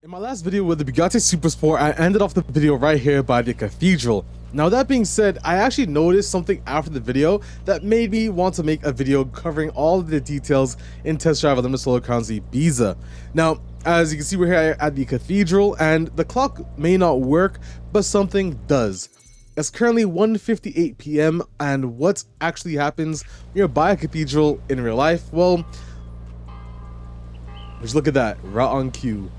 In my last video with the Bugatti Supersport, I ended off the video right here by the Cathedral. Now that being said, I actually noticed something after the video that made me want to make a video covering all of the details in Test Drive Limited Solar Crown's Ibiza. Now, as you can see, we're here at the Cathedral, and the clock may not work, but something does. It's currently 1:58 p.m. and what actually happens when you're by a cathedral in real life? Well, just look at that, right on cue.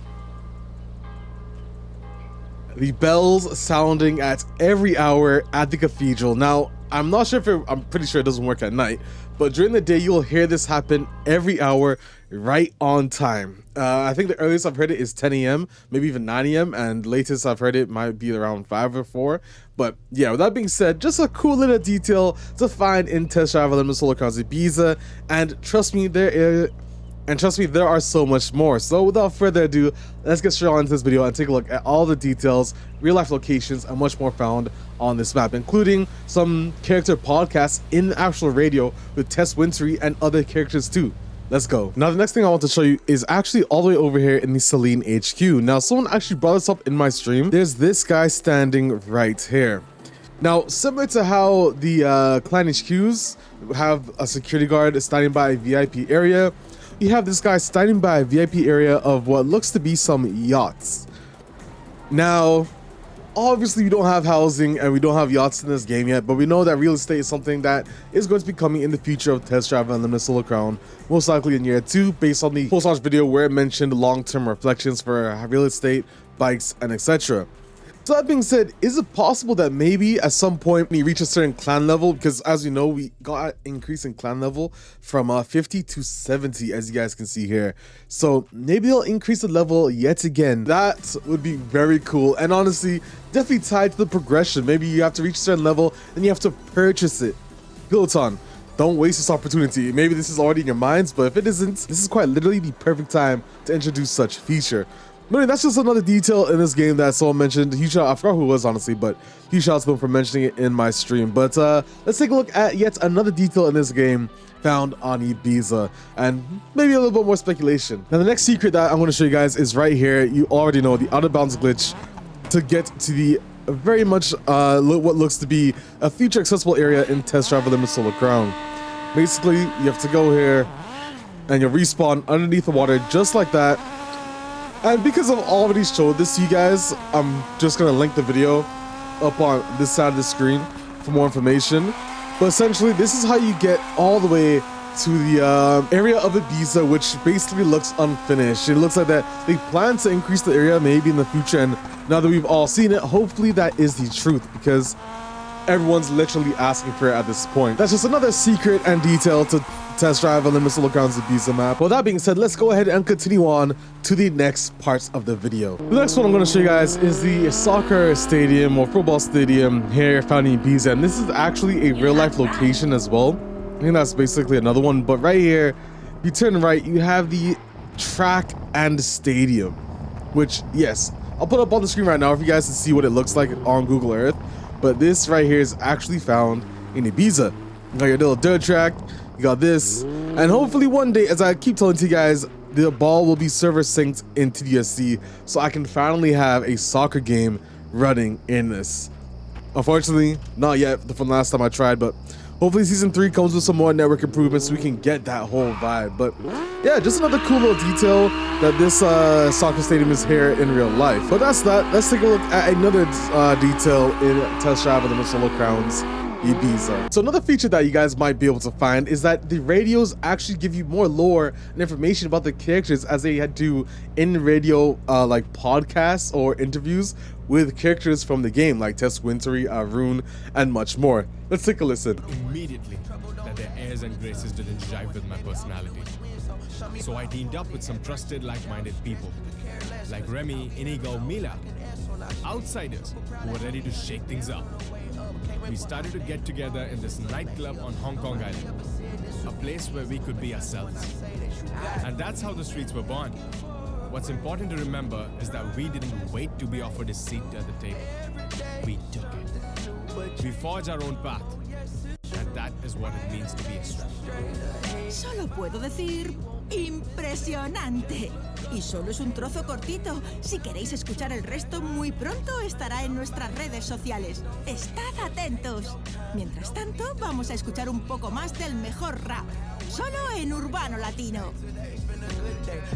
The bells sounding at every hour at the cathedral. Now, I'm not sure if I'm pretty sure it doesn't work at night, but during the day you'll hear this happen every hour right on time. I think the earliest I've heard it is 10 a.m, maybe even 9 a.m, and latest I've heard it might be around 5 or 4. But yeah, with that being said, just a cool little detail to find in Test Drive Limited Solar Crown's Ibiza, and trust me, there are so much more. So without further ado, let's get straight on into this video and take a look at all the details, real life locations, and much more found on this map, including some character podcasts in the actual radio with Tess Wintory and other characters too. Let's go. Now the next thing I want to show you is actually all the way over here in the Celine HQ. Now someone actually brought this up in my stream. There's this guy standing right here. Now, similar to how the clan HQs have a security guard standing by a VIP area, you have this guy standing by a VIP area of what looks to be some yachts. Now, obviously we don't have housing and we don't have yachts in this game yet, but we know that real estate is something that is going to be coming in the future of Test Drive Unlimited Solar Crown, most likely in year 2, based on the post-launch video where it mentioned long-term reflections for real estate, bikes, and etc. So that being said, is it possible that maybe at some point when you reach a certain clan level, because as you know, we got an increase in clan level from 50 to 70, as you guys can see here. So maybe they'll increase the level yet again. That would be very cool, and honestly, definitely tied to the progression. Maybe you have to reach a certain level and you have to purchase it. Peloton, don't waste this opportunity. Maybe this is already in your minds, but if it isn't, this is quite literally the perfect time to introduce such feature. But that's just another detail in this game that someone mentioned. Huge shout, I forgot who it was honestly, but huge shout out to them for mentioning it in my stream. But let's take a look at yet another detail in this game found on Ibiza, and maybe a little bit more speculation. Now the next secret that I'm going to show you guys is right here. You already know, the out of bounds glitch to get to the very much what looks to be a future accessible area in Test Drive Limited Solar Crown. Basically, you have to go here and you'll respawn underneath the water just like that. And because I've already showed this to you guys, I'm just going to link the video up on this side of the screen for more information. But essentially, this is how you get all the way to the area of Ibiza, which basically looks unfinished. It looks like that they plan to increase the area maybe in the future, and now that we've all seen it, hopefully that is the truth, because everyone's literally asking for it at this point. That's just another secret and detail to Test Drive Unlimited Solar Crown's Ibiza map. Well, that being said, let's go ahead and continue on to the next parts of the video. The next one I'm going to show you guys is the soccer stadium or football stadium here found in Ibiza, and this is actually a real life location as well. I think that's basically another one, but right here, you turn right, you have the track and stadium, which, yes, I'll put up on the screen right now if you guys can see what it looks like on Google Earth. But this right here is actually found in Ibiza. You got your little dirt track, you got this, and hopefully one day, as I keep telling you guys, the ball will be server synced into the SC, so I can finally have a soccer game running in this. Unfortunately, not yet from the last time I tried, but hopefully season 3 comes with some more network improvements so we can get that whole vibe. But yeah, just another cool little detail that this soccer stadium is here in real life. But that's that. Let's take a look at another detail in Test Drive Limited Solar Crown's Ibiza. So another feature that you guys might be able to find is that the radios actually give you more lore and information about the characters, as they had do in radio like podcasts or interviews with characters from the game like Tess Wintory, Rune, and much more. Let's take a listen. Immediately that their airs and graces didn't jive with my personality. So I teamed up with some trusted, like-minded people like Remy, Inigo, Mila, outsiders who were ready to shake things up. We started to get together in this nightclub on Hong Kong Island, a place where we could be ourselves. And that's how the streets were born. What's important to remember is that we didn't wait to be offered a seat at the table. We took it. We forged our own path. And that is what it means to be a street. Solo puedo decir Impresionante. Y solo es un trozo cortito. Si queréis escuchar el resto, muy pronto estará en nuestras redes sociales. Estad atentos. Mientras tanto, vamos a escuchar un poco más del mejor rap. Solo en Urbano Latino.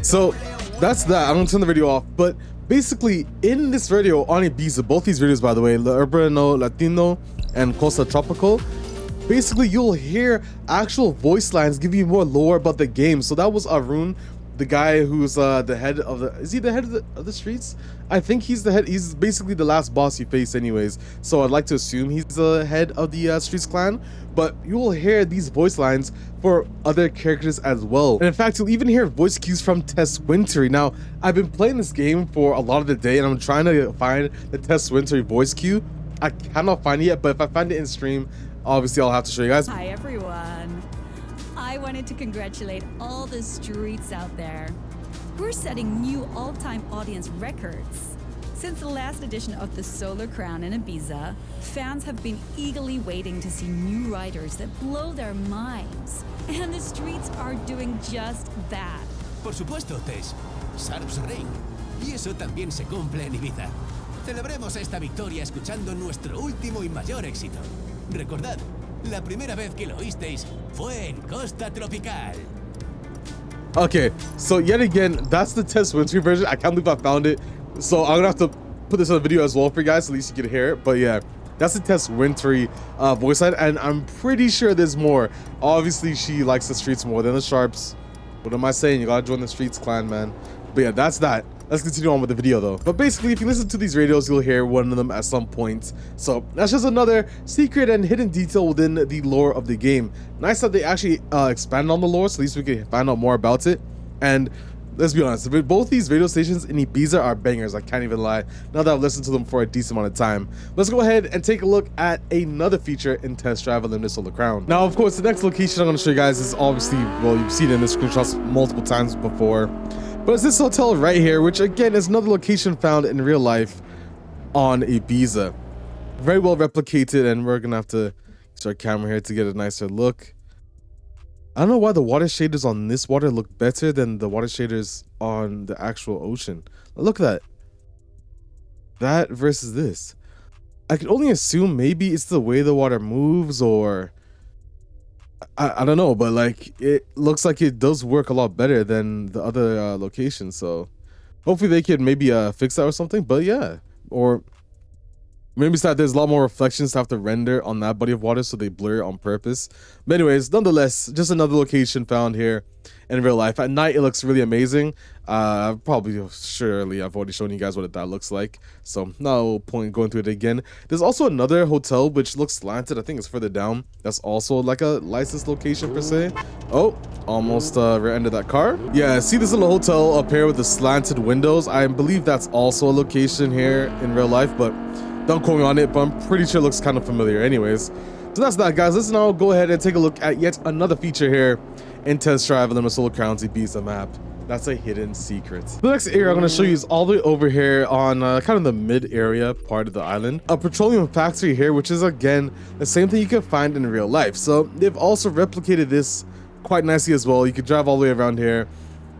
So that's that. I'm gonna turn the video off. But basically, in this video on Ibiza, both these videos, by the way, Urbano Latino and Costa Tropical, basically you'll hear actual voice lines giving you more lore about the game. So that was Arun, the guy who's the head of the, is he the head of the streets? I think he's the head. He's basically the last boss you face anyways, so I'd like to assume he's the head of the streets clan. But you will hear these voice lines for other characters as well, and in fact you'll even hear voice cues from Tess Wintery. Now I've been playing this game for a lot of the day and I'm trying to find the Tess Wintery voice cue. I cannot find it yet, but if I find it in stream, obviously I'll have to show you guys. Hi everyone. I wanted to congratulate all the streets out there. We're setting new all-time audience records. Since the last edition of the Solar Crown in Ibiza, fans have been eagerly waiting to see new riders that blow their minds. And the streets are doing just that. Por supuesto, Tess. Sarp's Reign. Y eso también se cumple en Ibiza. Celebremos esta victoria escuchando nuestro último y mayor éxito. Recordad, la primera vez que lo oísteis fue en Costa Tropical. Okay, so yet again, that's the Tess Wintery version. I can't believe I found it. So I'm gonna have to put this on the video as well for you guys, so at least you can hear it. But yeah, that's the Tess Wintery voice line, and I'm pretty sure there's more. Obviously, she likes the streets more than the Sharps. What am I saying? You gotta join the streets clan, man. But yeah, that's that. Let's continue on with the video though. But basically, if you listen to these radios, you'll hear one of them at some point. So that's just another secret and hidden detail within the lore of the game. Nice that they actually expand on the lore, so at least we can find out more about it. And let's be honest, both these radio stations in Ibiza are bangers, I can't even lie, now that I've listened to them for a decent amount of time. Let's go ahead and take a look at another feature in Test Drive Unlimited Solar Crown. Now, of course, the next location I'm going to show you guys is obviously, well, you've seen it in the screenshots multiple times before. But it's this hotel right here, which again is another location found in real life on Ibiza. Very well replicated, and we're gonna have to use our camera here to get a nicer look. I don't know why the water shaders on this water look better than the water shaders on the actual ocean. Look at that. That versus this. I can only assume maybe it's the way the water moves, or I don't know, but like it looks like it does work a lot better than the other locations. So hopefully they could maybe fix that or something. But yeah, or maybe it's that there's a lot more reflections to have to render on that body of water, so they blur it on purpose. But anyways, nonetheless, just another location found here in real life. At night, it looks really amazing. Surely I've already shown you guys what that looks like, so no point going through it again. There's also another hotel which looks slanted. I think it's further down. That's also like a licensed location per se. Oh, almost rear-ended that car. Yeah, see this little hotel up here with the slanted windows? I believe that's also a location here in real life, but don't quote me on it, but I'm pretty sure it looks kind of familiar anyways. So that's that, guys. Let's now go ahead and take a look at yet another feature here in Test Drive Unlimited Solar Crown's Ibiza map. That's a hidden secret. The next area I'm going to show you is all the way over here on kind of the mid area part of the island. A petroleum factory here, which is again the same thing you can find in real life. So they've also replicated this quite nicely as well. You could drive all the way around here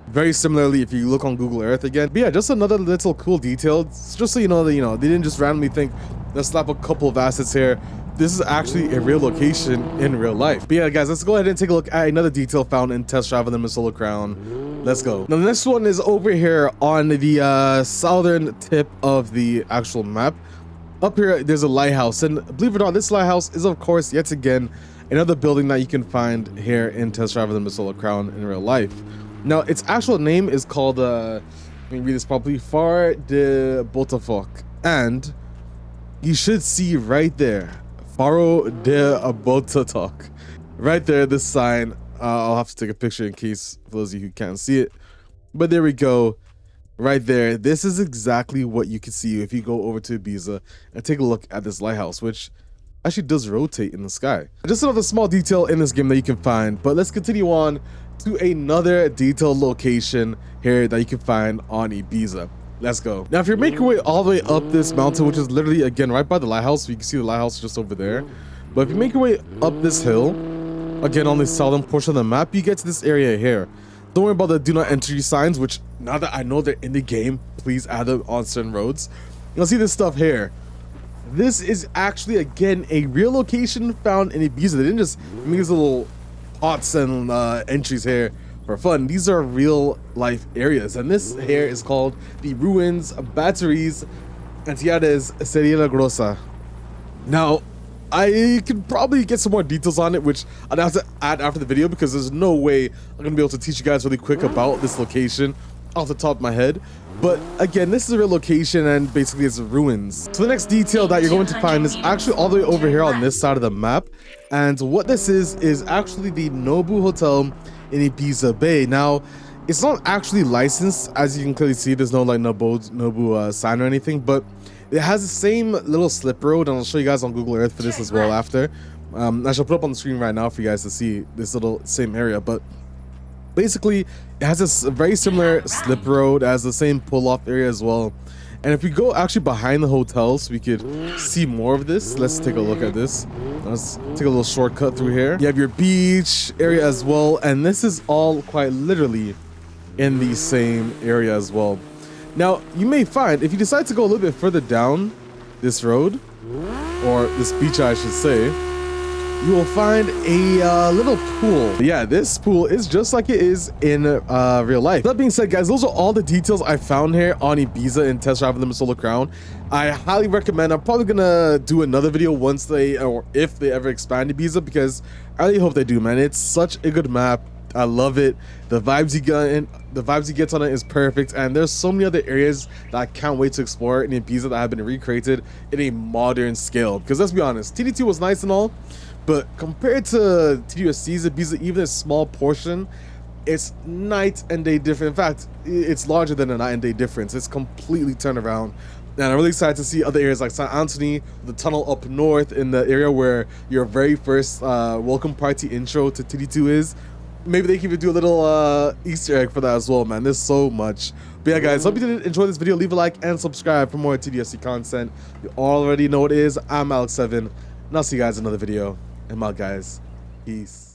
very similarly if you look on Google Earth again. But yeah, just another little cool detail, just so you know that, you know, they didn't just randomly think, let's slap a couple of assets here. This is actually a real location in real life. But yeah, guys, let's go ahead and take a look at another detail found in Test Drive Unlimited Solar Crown. Let's go. Now, the next one is over here on the southern tip of the actual map. Up here, there's a lighthouse, and believe it or not, this lighthouse is, of course, yet again, another building that you can find here in Test Drive Unlimited Solar Crown in real life. Now, its actual name is called, let me read this properly, Far de Botafoc. And you should see right there, Faro de Botafoc. Right there, this sign. I'll have to take a picture in case for those of you who can't see it. But there we go. Right there. This is exactly what you can see if you go over to Ibiza and take a look at this lighthouse, which actually does rotate in the sky. Just another small detail in this game that you can find. But let's continue on to another detailed location here that you can find on Ibiza. Let's go. Now, if you're making your way all the way up this mountain, which is literally, again, right by the lighthouse, you can see the lighthouse just over there. But if you make your way up this hill, again, on the southern portion of the map, you get to this area here. Don't worry about the do not enter signs, which now that I know they're in the game, please add them on certain roads. You'll see this stuff here. This is actually, again, a real location found in Ibiza. They didn't just make these little pots and entries here for fun. These are real life areas. And this here is called the Ruïnes, Bateries, Antiaèries, Estadi, Grossa. Now, I could probably get some more details on it, which I'd have to add after the video, because there's no way I'm going to be able to teach you guys really quick about this location off the top of my head. But again, this is a real location, and basically it's ruins. So the next detail that you're going to find is actually all the way over here on this side of the map. And what this is actually the Nobu Hotel in Ibiza Bay. Now, it's not actually licensed, as you can clearly see. There's no like Nobu sign or anything, but it has the same little slip road, and I'll show you guys on Google Earth for this as well after. I shall put up on the screen right now for you guys to see this little same area, but basically it has this very similar slip road, as the same pull-off area as well. And if we go actually behind the hotels, we could see more of this. Let's take a look at this. Let's take a little shortcut through here. You have your beach area as well, and this is all quite literally in the same area as well. Now, you may find, if you decide to go a little bit further down this road, or this beach I should say, you will find a little pool. But yeah, this pool is just like it is in real life. That being said, guys, those are all the details I found here on Ibiza in test driving the Solar Crown. I highly recommend. I'm probably gonna do another video once they, or if they ever expand Ibiza, because I really hope they do, man. It's such a good map. I love it. The vibes you get on it is perfect, and there's so many other areas that I can't wait to explore in Ibiza that have been recreated in a modern scale. Because let's be honest, TD2 was nice and all, but compared to TDUSC's Ibiza, even a small portion, it's night and day different. In fact, it's larger than a night and day difference. It's completely turned around. And I'm really excited to see other areas like St. Anthony, the tunnel up north in the area where your very first welcome party intro to TD2 is. Maybe they can even do a little Easter egg for that as well, man. There's so much. But yeah, guys, hope you did enjoy this video. Leave a like and subscribe for more TDSC content. You already know what it is. I'm Alex7, and I'll see you guys in another video. I'm out, guys. Peace.